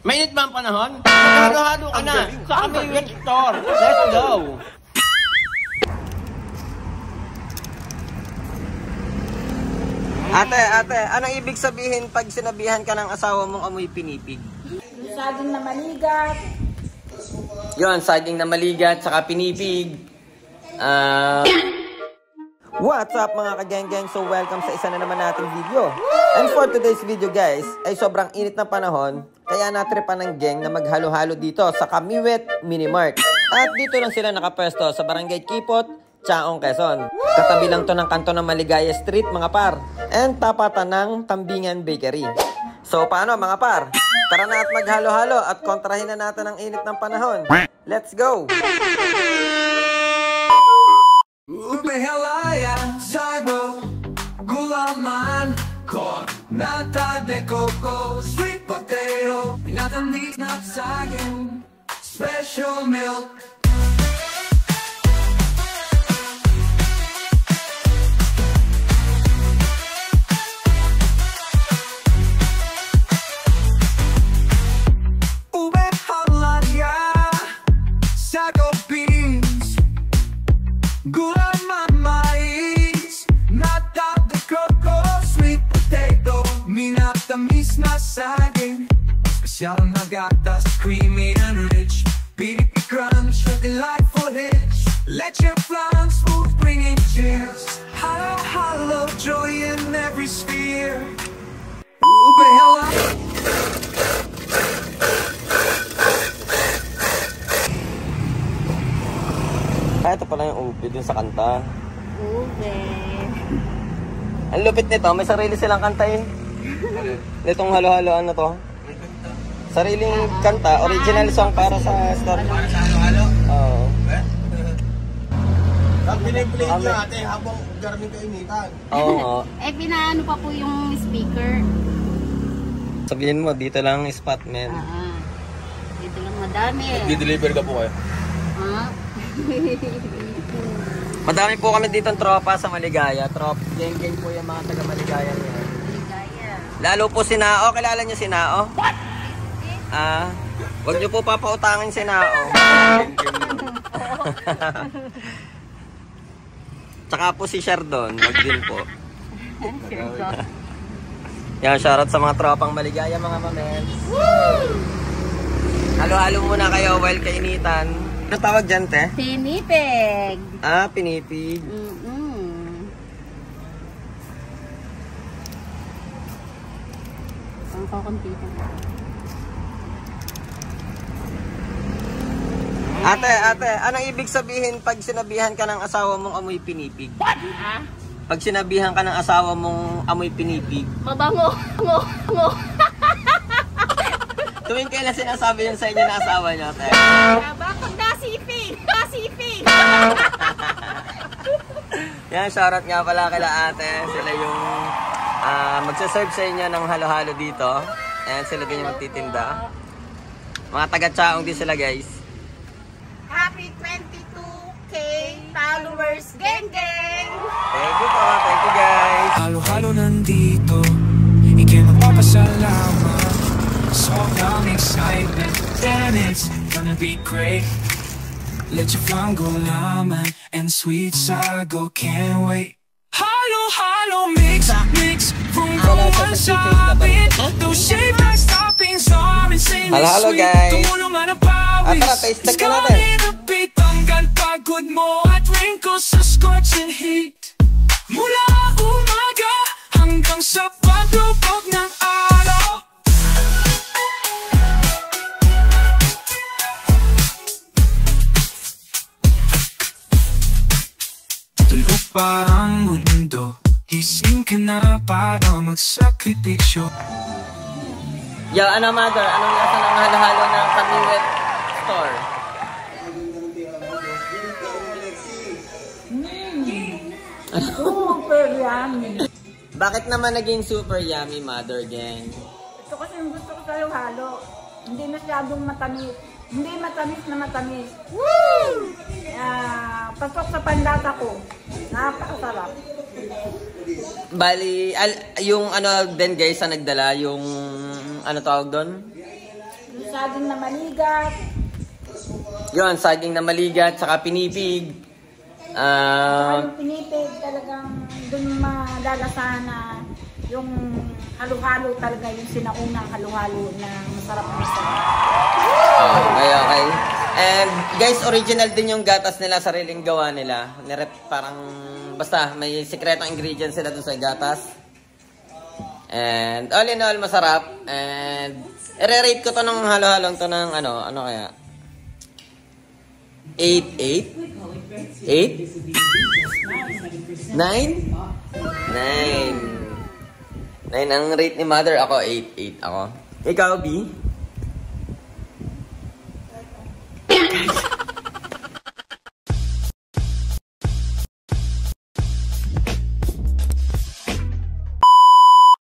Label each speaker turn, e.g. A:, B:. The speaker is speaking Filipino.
A: Mainit ba ang panahon? Halo-halo ka na sa Kamiwet Store. Let's go!
B: Ate, anong ibig sabihin pag sinabihan ka ng asawa mong amoy pinipig?
C: Saging na maligat.
B: Yun, saging na maligat, saka pinipig. What's up mga ka-geng-geng? So welcome sa isa na naman nating video. And for today's video guys, ay sobrang init na panahon, kaya natripan ng geng na maghalo-halo dito sa Kamiwet Minimart. At dito lang sila nakapwesto sa Barangay Kipot, Chaong, Quezon. Katabi lang to ng kanto ng Maligaya Street mga par. And tapatan ng Tambingan Bakery. So paano mga par? Tara na at maghalo-halo at kontrahin na natin ang init ng panahon. Let's go!
D: Ubehelaya, saibo, gulaman, corn, nata de coco, sweet potato, pinatamis na saging, special milk. Ubehelaya, sago beans, gulaman mais, nata de coco, sweet potato, minatamis na saging, special na gatas, creamy and rich, BDP crunch, a delightful hitch, leche flan, smooth bringing cheers, halo halo, joy in every sphere. Ubehela.
B: Ito pala yung ube dun sa kanta.
C: Ube.
B: Ang lupit nito, may sarili silang kanta eh. Nitong halo-haloan na to. Sariling kanta, original song para sa story.
A: Para sa halo-halo?
B: Oo.
A: Ang piniplay nyo ate habang garaming kainitan.
B: Oo.
C: Pinaano pa po yung speaker.
B: Sabihin mo, dito lang spot, men.
C: Dito lang madami.
A: Nag-deliver ka po kayo?
B: Madami po kami dito tropa sa Maligaya. Geng-geng po yung mga taga Maligaya niya.
C: Maligaya.
B: Lalo po si Nao. Kilala niyo si Nao? What? Huwag niyo po papautangin si Nao. Tsaka po si Sherdon. Huwag din po. Yan, shoutout sa mga tropang Maligaya mga mamens. Halo-halo muna kayo while kainitan. Ano tawag dyan, te?
C: Pinipig.
B: Pinipig.
C: Ang kakuntitan.
B: Ate, anong ibig sabihin pag sinabihan ka ng asawa mong amoy pinipig?
C: What?
B: Pag sinabihan ka ng asawa mong amoy pinipig.
C: Mabango.
B: Tuwing kailan sinasabi yun sa inyo na asawa niyo, ate?
C: Bakit nasiping?
B: Yan, shoutout nga pala kila ate. Sila yung magsaserve sa inyo ng halo-halo dito. Ayan, sila din yung magtitinda. Mga taga-Chaong din sila, guys.
C: Happy 22K followers, geng!
B: Thank you po, thank you guys.
D: Halo-halo nandito, ikay magpapasalamat. Sobrang excitement, and it's gonna be great. Let your flan go laman and sweet sago, can't wait. Halo-halo mix, from Roman shopping. Those shaved ice toppings are insane.
B: Halo-halo guys.
D: Tumulungan na pawis.
B: Tara, taste check na natin.
D: It's gonna beat tanggal pagod mo at wrinkles sa scorching heat. Mula umaga hanggang sa paglubog ng araw. Tulog parang mundo, gising ka na para magsakripisyo.
B: Yo, mother? Anong lasa ng halo-halo ng Kamiwet Store?
C: Super yummy.
B: Bakit naman naging super yummy, mother, gang?
C: Ito kasi yung gusto ko sa'yo halo. Hindi masyadong matamis. Hindi matamis na matamis. Woo! Pasok sa pandata ko. Napakasarap.
B: Bali, yung ano din guys sa nagdala, yung ano tawag doon?
C: Yung saging na maligat.
B: Yun, saging na maligat, saka pinipig.
C: Yung pinipig talagang dun malalasahan na yung halo-halo talaga, yung sinaunang halo-halo na masarap na masarap.
B: Okay. And guys, original din yung gatas nila, sariling gawa nila. Parang, basta may sikretong ingredients sila dun sa gatas. And all in all, masarap. And i-rate ko to ng halo-halong to ng ano kaya? 8? 9 ang rate ni Mother. Ako 8 ako. Ikaw, B?